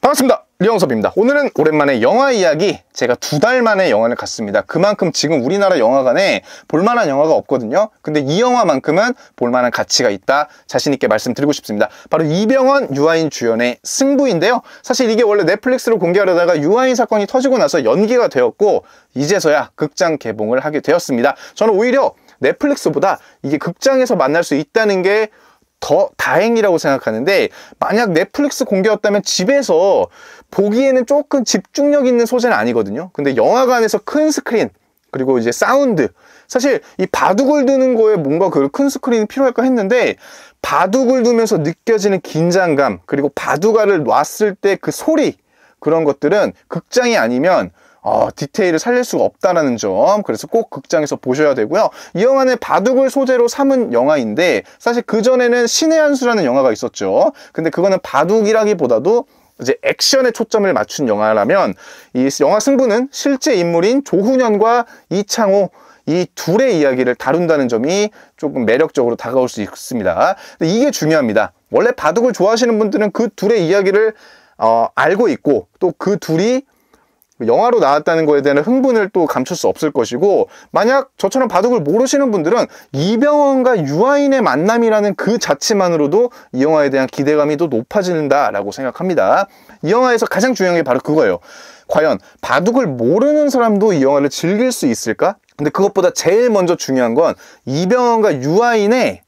반갑습니다. 류영섭입니다. 오늘은 오랜만에 영화 이야기. 제가 2달 만에 영화를 갔습니다. 그만큼 지금 우리나라 영화관에 볼만한 영화가 없거든요. 근데 이 영화만큼은 볼만한 가치가 있다, 자신있게 말씀드리고 싶습니다. 바로 이병헌, 유아인 주연의 승부인데요. 사실 이게 원래 넷플릭스로 공개하려다가 유아인 사건이 터지고 나서 연기가 되었고 이제서야 극장 개봉을 하게 되었습니다. 저는 오히려 넷플릭스보다 이게 극장에서 만날 수 있다는 게 더 다행이라고 생각하는데, 만약 넷플릭스 공개였다면 집에서 보기에는 조금 집중력 있는 소재는 아니거든요. 근데 영화관에서 큰 스크린, 그리고 이제 사운드, 사실 이 바둑을 두는 거에 뭔가 그 큰 스크린이 필요할까 했는데, 바둑을 두면서 느껴지는 긴장감, 그리고 바둑알을 놨을 때 그 소리, 그런 것들은 극장이 아니면 디테일을 살릴 수가 없다는 점, 그래서 꼭 극장에서 보셔야 되고요. 이 영화는 바둑을 소재로 삼은 영화인데, 사실 그전에는 신의 한 수라는 영화가 있었죠. 근데 그거는 바둑이라기보다도 이제 액션에 초점을 맞춘 영화라면, 이 영화 승부는 실제 인물인 조훈현과 이창호, 이 둘의 이야기를 다룬다는 점이 조금 매력적으로 다가올 수 있습니다. 근데 이게 중요합니다. 원래 바둑을 좋아하시는 분들은 그 둘의 이야기를 알고 있고, 또 그 둘이 영화로 나왔다는 거에 대한 흥분을 또 감출 수 없을 것이고, 만약 저처럼 바둑을 모르시는 분들은 이병헌과 유아인의 만남이라는 그 자체만으로도 이 영화에 대한 기대감이 더 높아진다라고 생각합니다. 이 영화에서 가장 중요한 게 바로 그거예요. 과연 바둑을 모르는 사람도 이 영화를 즐길 수 있을까? 근데 그것보다 제일 먼저 중요한 건 이병헌과 유아인의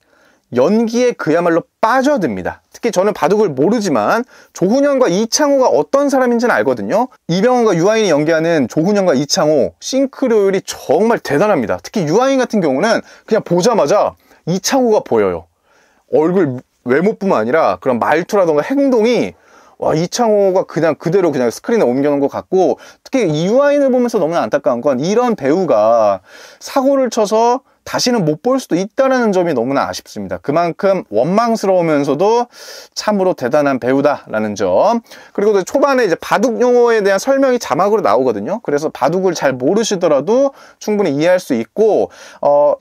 연기에 그야말로 빠져듭니다. 특히 저는 바둑을 모르지만 조훈현과 이창호가 어떤 사람인지는 알거든요. 이병헌과 유아인이 연기하는 조훈현과 이창호 싱크로율이 정말 대단합니다. 특히 유아인 같은 경우는 그냥 보자마자 이창호가 보여요. 얼굴 외모뿐만 아니라 그런 말투라던가 행동이, 와, 이창호가 그냥 그대로 그냥 스크린에 옮겨놓은 것 같고, 특히 이 유아인을 보면서 너무나 안타까운 건 이런 배우가 사고를 쳐서 다시는 못 볼 수도 있다는 점이 너무나 아쉽습니다. 그만큼 원망스러우면서도 참으로 대단한 배우다라는 점. 그리고 초반에 이제 바둑 용어에 대한 설명이 자막으로 나오거든요. 그래서 바둑을 잘 모르시더라도 충분히 이해할 수 있고,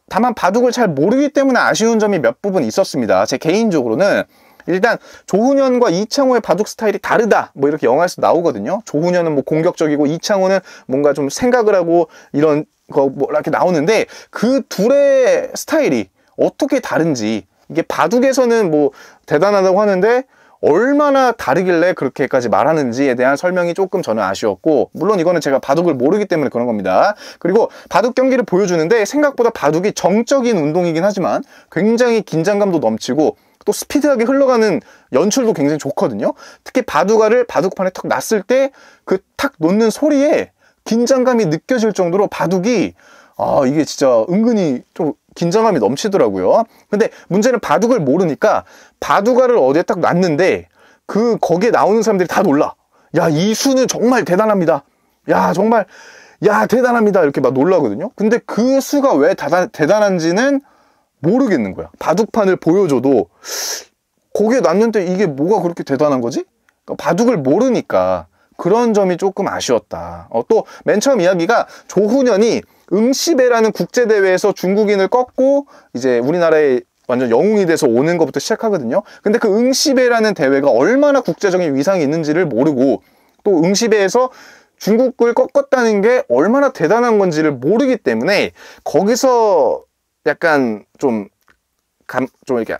다만 바둑을 잘 모르기 때문에 아쉬운 점이 몇 부분 있었습니다. 제 개인적으로는 일단 조훈현과 이창호의 바둑 스타일이 다르다, 뭐 이렇게 영화에서 나오거든요. 조훈현은 뭐 공격적이고 이창호는 뭔가 좀 생각을 하고 이런 거 뭐 이렇게 나오는데, 그 둘의 스타일이 어떻게 다른지, 이게 바둑에서는 뭐 대단하다고 하는데 얼마나 다르길래 그렇게까지 말하는지에 대한 설명이 조금 저는 아쉬웠고, 물론 이거는 제가 바둑을 모르기 때문에 그런 겁니다. 그리고 바둑 경기를 보여주는데 생각보다 바둑이 정적인 운동이긴 하지만 굉장히 긴장감도 넘치고 또 스피드하게 흘러가는 연출도 굉장히 좋거든요. 특히 바둑알을 바둑판에 턱 놨을 때 그 탁 놓는 소리에 긴장감이 느껴질 정도로 바둑이, 이게 진짜 은근히 좀 긴장감이 넘치더라고요. 근데 문제는 바둑을 모르니까 바둑알을 어디에 딱 놨는데 거기에 나오는 사람들이 다 놀라. 야, 이 수는 정말 대단합니다. 야, 정말, 야, 대단합니다. 이렇게 막 놀라거든요. 근데 그 수가 왜 대단한지는 모르겠는 거야. 바둑판을 보여줘도 거기에 놨는데 이게 뭐가 그렇게 대단한 거지? 그러니까 바둑을 모르니까 그런 점이 조금 아쉬웠다. 또 맨 처음 이야기가 조훈현이 응시배라는 국제대회에서 중국인을 꺾고 이제 우리나라에 완전 영웅이 돼서 오는 것부터 시작하거든요. 근데 그 응시배라는 대회가 얼마나 국제적인 위상이 있는지를 모르고, 또 응시배에서 중국을 꺾었다는 게 얼마나 대단한 건지를 모르기 때문에 거기서 약간 좀 이렇게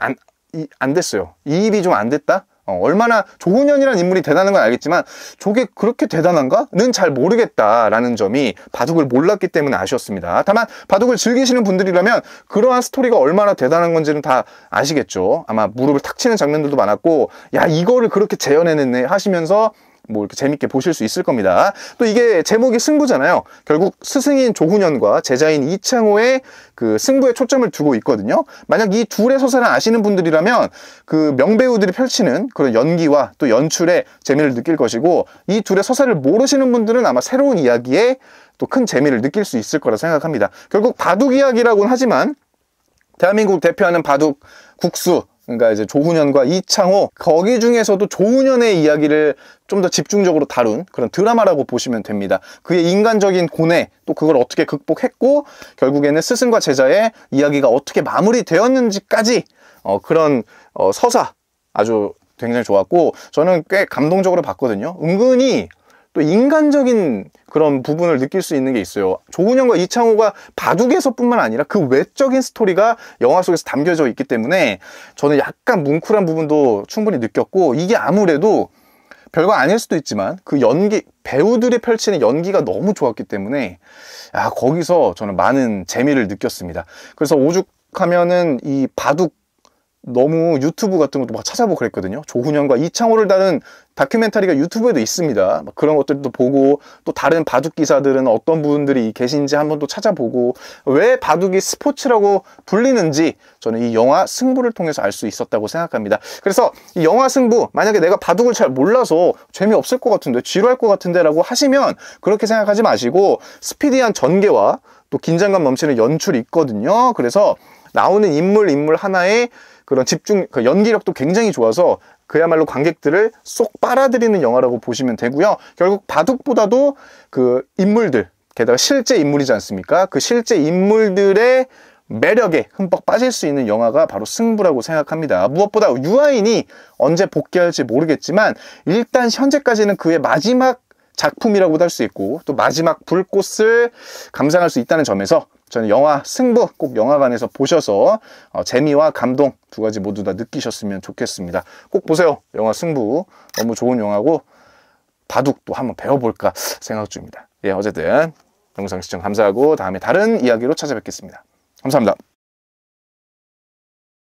안 됐어요. 이입이 좀 안 됐다? 얼마나 조훈현이라는 인물이 대단한 건 알겠지만 저게 그렇게 대단한가?는 잘 모르겠다라는 점이 바둑을 몰랐기 때문에 아쉬웠습니다. 다만 바둑을 즐기시는 분들이라면 그러한 스토리가 얼마나 대단한 건지는 다 아시겠죠. 아마 무릎을 탁 치는 장면들도 많았고, 야, 이거를 그렇게 재현해냈네 하시면서 뭐 이렇게 재밌게 보실 수 있을 겁니다. 또 이게 제목이 승부잖아요. 결국 스승인 조훈현과 제자인 이창호의 그 승부에 초점을 두고 있거든요. 만약 이 둘의 서사를 아시는 분들이라면 그 명배우들이 펼치는 그런 연기와 또 연출에 재미를 느낄 것이고, 이 둘의 서사를 모르시는 분들은 아마 새로운 이야기에 또 큰 재미를 느낄 수 있을 거라 생각합니다. 결국 바둑 이야기라고는 하지만 대한민국 대표하는 바둑 국수, 그러니까 이제 조훈현과 이창호, 거기 중에서도 조훈현의 이야기를 좀 더 집중적으로 다룬 그런 드라마라고 보시면 됩니다. 그의 인간적인 고뇌, 또 그걸 어떻게 극복했고 결국에는 스승과 제자의 이야기가 어떻게 마무리되었는지까지 그런 서사, 아주 굉장히 좋았고 저는 꽤 감동적으로 봤거든요. 은근히 또 인간적인 그런 부분을 느낄 수 있는 게 있어요. 조훈현과 이창호가 바둑에서뿐만 아니라 그 외적인 스토리가 영화 속에서 담겨져 있기 때문에 저는 약간 뭉클한 부분도 충분히 느꼈고, 이게 아무래도 별거 아닐 수도 있지만 그 연기, 배우들이 펼치는 연기가 너무 좋았기 때문에 거기서 저는 많은 재미를 느꼈습니다. 그래서 오죽하면은 이 바둑 너무 유튜브 같은 것도 막 찾아보고 그랬거든요. 조훈현과 이창호를 다룬 다큐멘터리가 유튜브에도 있습니다. 그런 것들도 보고, 또 다른 바둑 기사들은 어떤 분들이 계신지 한번 또 찾아보고, 왜 바둑이 스포츠라고 불리는지 저는 이 영화 승부를 통해서 알 수 있었다고 생각합니다. 그래서 이 영화 승부, 만약에 내가 바둑을 잘 몰라서 재미없을 것 같은데, 지루할 것 같은데 라고 하시면 그렇게 생각하지 마시고, 스피디한 전개와 또 긴장감 넘치는 연출이 있거든요. 그래서 나오는 인물 하나에 그런 집중, 그 연기력도 굉장히 좋아서 그야말로 관객들을 쏙 빨아들이는 영화라고 보시면 되고요. 결국 바둑보다도 그 인물들, 게다가 실제 인물이지 않습니까? 그 실제 인물들의 매력에 흠뻑 빠질 수 있는 영화가 바로 승부라고 생각합니다. 무엇보다 유아인이 언제 복귀할지 모르겠지만 일단 현재까지는 그의 마지막 작품이라고도 할 수 있고, 또 마지막 불꽃을 감상할 수 있다는 점에서 저는 영화 승부 꼭 영화관에서 보셔서 재미와 감동 두 가지 모두 다 느끼셨으면 좋겠습니다. 꼭 보세요. 영화 승부 너무 좋은 영화고, 바둑도 한번 배워볼까 생각 중입니다. 어쨌든 영상 시청 감사하고 다음에 다른 이야기로 찾아뵙겠습니다. 감사합니다.